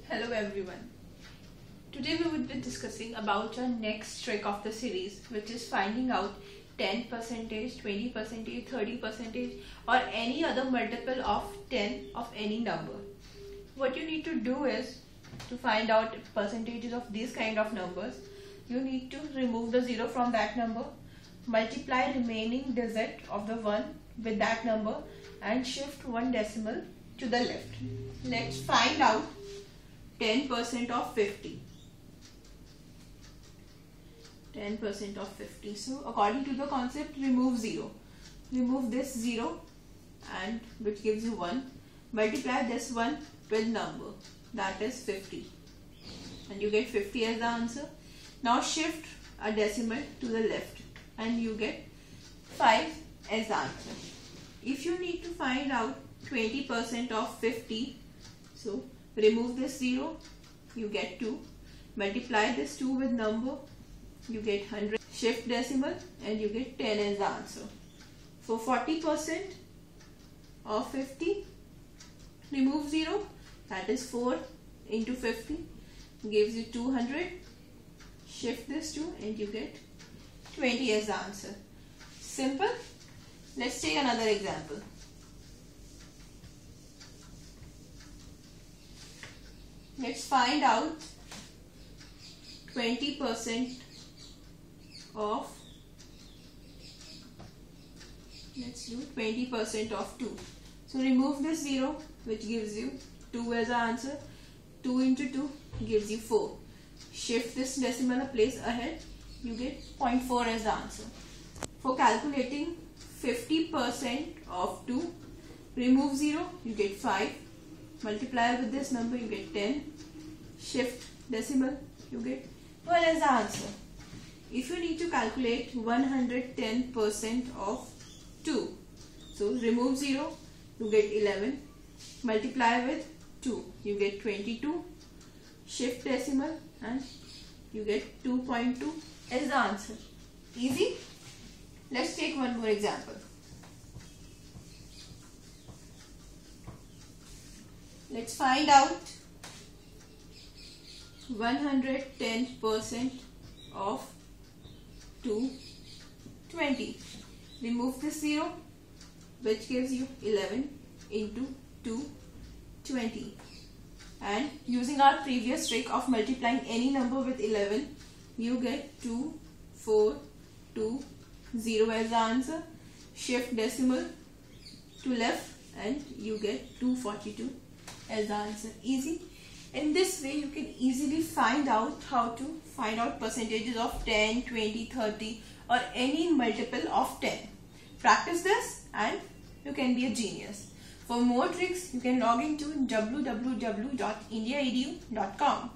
Hello everyone. Today we would be discussing about our next trick of the series, which is finding out 10%, 20%, 30% or any other multiple of 10 of any number. What you need to do is to find out percentages of these kind of numbers. You need to remove the 0 from that number, multiply remaining digit of the 1 with that number and shift one decimal to the left. Let's find out 10% of 50. 10% of 50. So according to the concept, remove 0. Remove this 0 and which gives you 1. Multiply this 1 with number, that is 50. And you get 50 as the answer. Now shift a decimal to the left and you get 5 as the answer. If you need to find out 20% of 50, so remove this 0, you get 2. Multiply this 2 with number, you get 100. Shift decimal and you get 10 as the answer. For 40% of 50, remove 0, that is 4 into 50, gives you 200. Shift this 2 and you get 20 as the answer. Simple. Let's take another example. Let's find out 20% of, let's do 20% of 2. So remove this 0 which gives you 2 as the answer. 2 into 2 gives you 4. Shift this decimal a place ahead, you get 0.4 as the answer. For calculating 50% of 2, remove 0, you get 5. Multiply with this number, you get 10. Shift decimal, you get 12 as the answer. If you need to calculate 110% of 2, so remove 0, you get 11. Multiply with 2, you get 22. Shift decimal and you get 2.2 as the answer. Easy? Let's take one more example. Let's find out 110% of 220. Remove this 0 which gives you 11 into 220. And using our previous trick of multiplying any number with 11, you get 2, 4, 2, 0 as the answer. Shift decimal to left and you get 242 as the answer. Easy. In this way you can easily find out how to find out percentages of 10, 20, 30 or any multiple of 10. Practice this and you can be a genius. For more tricks, you can log into www.indiaedu.com.